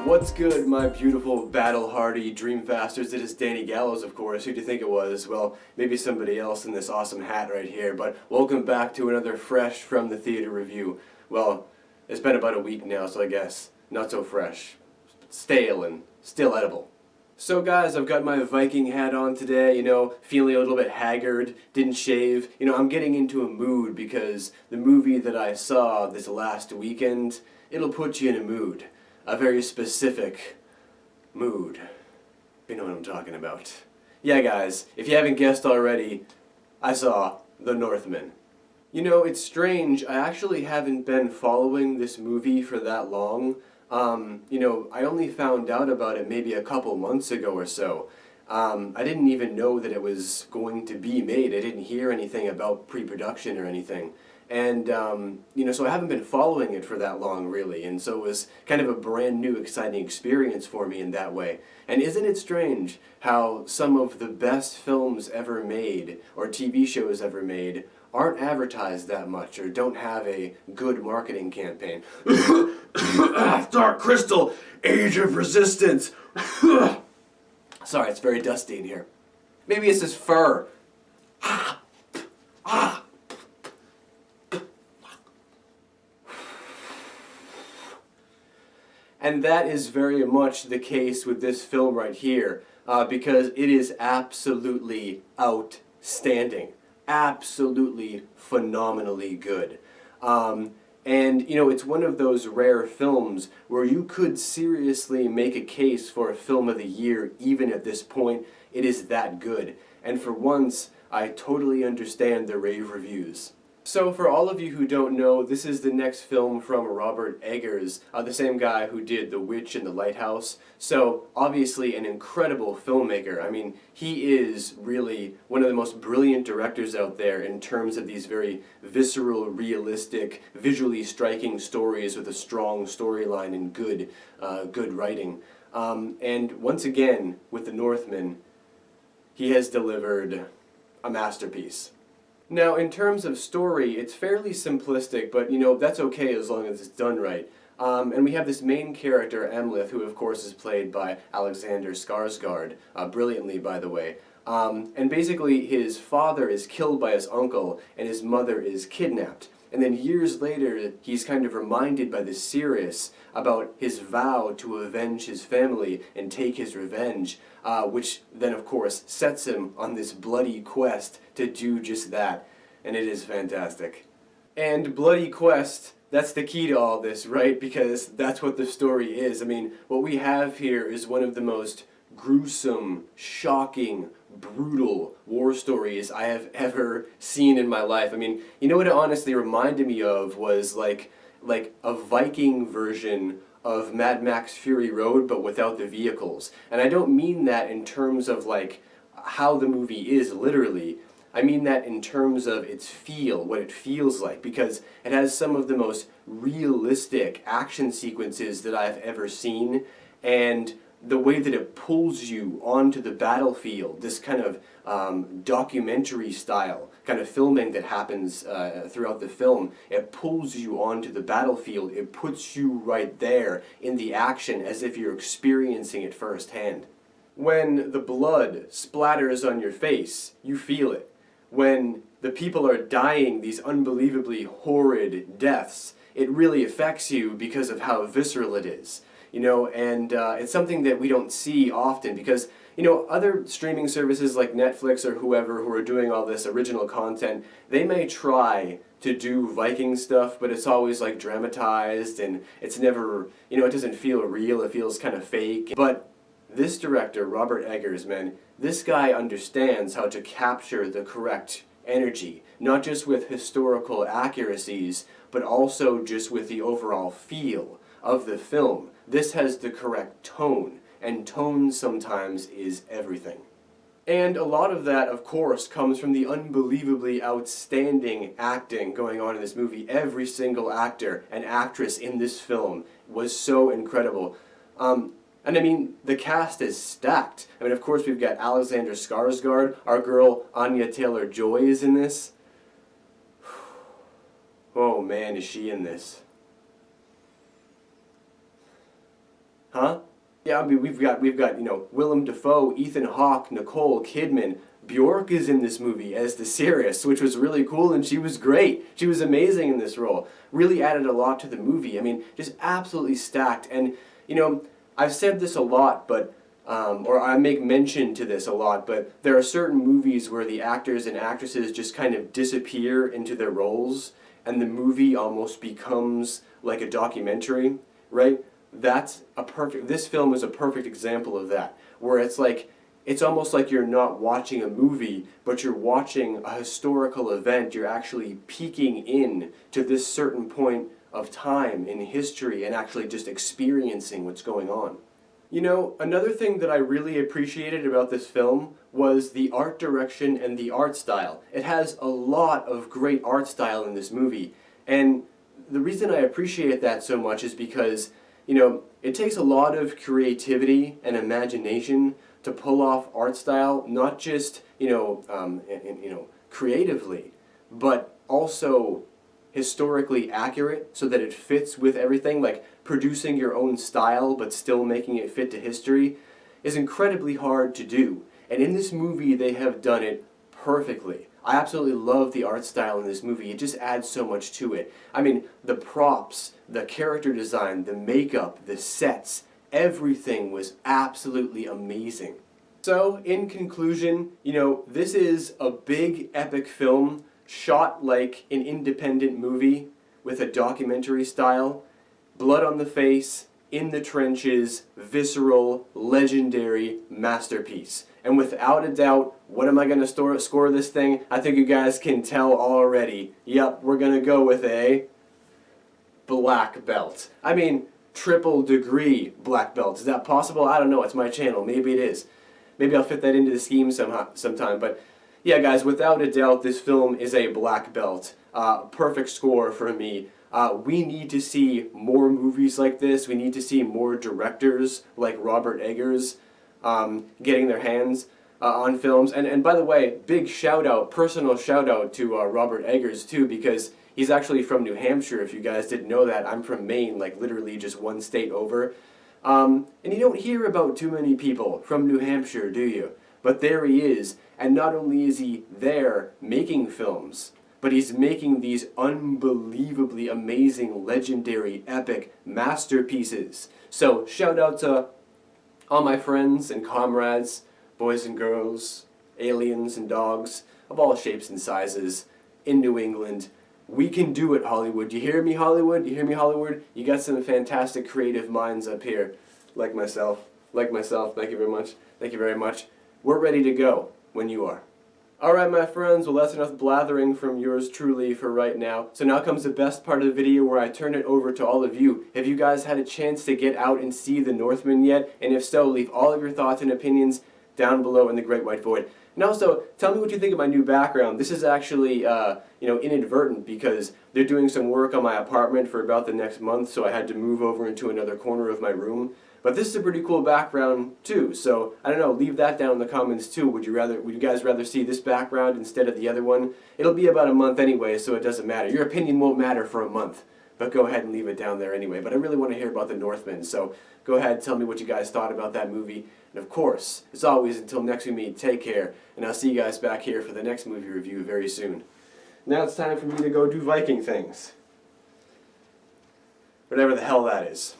What's good, my beautiful, battle-hardy dream-fasters? It is Danny Gallows, of course. Who'd you think it was? Well, maybe somebody else in this awesome hat right here, but welcome back to another fresh from the theater review. Well, it's been about a week now, so I guess not so fresh. Stale and still edible. So guys, I've got my Viking hat on today, feeling a little bit haggard, didn't shave. I'm getting into a mood because the movie that I saw this last weekend, it'll put you in a mood. A very specific mood. You know what I'm talking about. Yeah guys, if you haven't guessed already, I saw The Northman. It's strange, I actually haven't been following this movie for that long. I only found out about it maybe a couple months ago or so. I didn't even know that it was going to be made. I didn't hear anything about pre-production or anything. And, so I haven't been following it for that long, really. And so it was kind of a brand new, exciting experience for me in that way. And isn't it strange how some of the best films ever made, or TV shows ever made, aren't advertised that much or don't have a good marketing campaign? Dark Crystal, Age of Resistance. Sorry, it's very dusty in here. Maybe it's this fur. And that is very much the case with this film right here, because it is absolutely outstanding. Absolutely phenomenally good. It's one of those rare films where you could seriously make a case for a film of the year even at this point. It is that good. And for once, I totally understand the rave reviews. So for all of you who don't know, this is the next film from Robert Eggers, the same guy who did The Witch and The Lighthouse. So obviously an incredible filmmaker. I mean, he is really one of the most brilliant directors out there in terms of these very visceral, realistic, visually striking stories with a strong storyline and good writing. And once again, with The Northman, he has delivered a masterpiece. Now, in terms of story, it's fairly simplistic, but that's okay as long as it's done right. And we have this main character, Emleth, who of course is played by Alexander Skarsgård, brilliantly by the way. And basically his father is killed by his uncle and his mother is kidnapped. And then years later, he's kind of reminded by the Sirius about his vow to avenge his family and take his revenge, which then of course sets him on this bloody quest to do just that. And it is fantastic. And bloody quest, that's the key to all this, right? Because that's what the story is. I mean, what we have here is one of the most gruesome, shocking, brutal war stories I have ever seen in my life. I mean, what it honestly reminded me of was like a Viking version of Mad Max Fury Road, but without the vehicles. And I don't mean that in terms of how the movie is literally. I mean that in terms of its feel, what it feels like, because it has some of the most realistic action sequences that I've ever seen, and the way that it pulls you onto the battlefield, this kind of documentary style kind of filming that happens throughout the film, it pulls you onto the battlefield, it puts you right there in the action as if you're experiencing it firsthand. When the blood splatters on your face, you feel it. When the people are dying these unbelievably horrid deaths, it really affects you because of how visceral it is. And it's something that we don't see often because, other streaming services like Netflix or whoever who are doing all this original content, they may try to do Viking stuff, but it's always dramatized and it's never, it doesn't feel real, it feels kind of fake. But this director, Robert Eggers, man, this guy understands how to capture the correct energy, not just with historical accuracies, but also just with the overall feel of the film. This has the correct tone, and tone sometimes is everything. And a lot of that, of course, comes from the unbelievably outstanding acting going on in this movie. Every single actor and actress in this film was so incredible. And I mean, the cast is stacked. I mean, of course, we've got Alexander Skarsgård. Our girl, Anya Taylor-Joy, is in this. Oh man, is she in this. Huh? Yeah, I mean, we've got Willem Dafoe, Ethan Hawke, Nicole Kidman. Bjork is in this movie as the Sirius, which was really cool, and she was great. She was amazing in this role. Really added a lot to the movie. I mean, just absolutely stacked. And I've said this a lot, but or I make mention to this a lot, but there are certain movies where the actors and actresses just kind of disappear into their roles, and the movie almost becomes like a documentary, right? This film is a perfect example of that, where it's almost like you're not watching a movie, but you're watching a historical event. You're actually peeking in to this certain point of time in history and actually just experiencing what's going on. Another thing that I really appreciated about this film was the art direction and the art style. It has a lot of great art style in this movie, and the reason I appreciate that so much is because it takes a lot of creativity and imagination to pull off art style, not just creatively, but also historically accurate so that it fits with everything. Like producing your own style but still making it fit to history is incredibly hard to do. And in this movie, they have done it perfectly. I absolutely love the art style in this movie. It just adds so much to it. I mean, the props, the character design, the makeup, the sets, everything was absolutely amazing. So, in conclusion, this is a big epic film shot like an independent movie with a documentary style. Blood on the face, in the trenches, visceral, legendary masterpiece. And without a doubt, what am I going to score this thing? I think you guys can tell already. Yep, we're going to go with a black belt. I mean, triple degree black belt. Is that possible? I don't know. It's my channel. Maybe it is. Maybe I'll fit that into the scheme sometime. But yeah, guys, without a doubt, this film is a black belt. Perfect score for me. We need to see more movies like this. We need to see more directors like Robert Eggers getting their hands on films. And by the way, big shout out, personal shout out to Robert Eggers too, because he's actually from New Hampshire. If you guys didn't know that, I'm from Maine, like literally just one state over. And you don't hear about too many people from New Hampshire, do you? But there he is, and not only is he there making films, but he's making these unbelievably amazing, legendary, epic masterpieces. So shout out to all my friends and comrades, boys and girls, aliens and dogs of all shapes and sizes in New England. We can do it, Hollywood. You hear me, Hollywood? You hear me, Hollywood? You got some fantastic creative minds up here, like myself. Thank you very much. Thank you very much. We're ready to go when you are. Alright, my friends, well, that's enough blathering from yours truly for right now. So now comes the best part of the video where I turn it over to all of you. Have you guys had a chance to get out and see the Northman yet? And if so, leave all of your thoughts and opinions down below in the Great White Void. And also, tell me what you think of my new background. This is actually, inadvertent because they're doing some work on my apartment for about the next month, so I had to move over into another corner of my room. But this is a pretty cool background too, so I don't know, leave that down in the comments too. Would you guys rather see this background instead of the other one? It'll be about a month anyway, so it doesn't matter. Your opinion won't matter for a month, but go ahead and leave it down there anyway. But I really want to hear about the Northman, so go ahead and tell me what you guys thought about that movie. And of course, as always, until next we meet, take care, and I'll see you guys back here for the next movie review very soon. Now it's time for me to go do Viking things. Whatever the hell that is.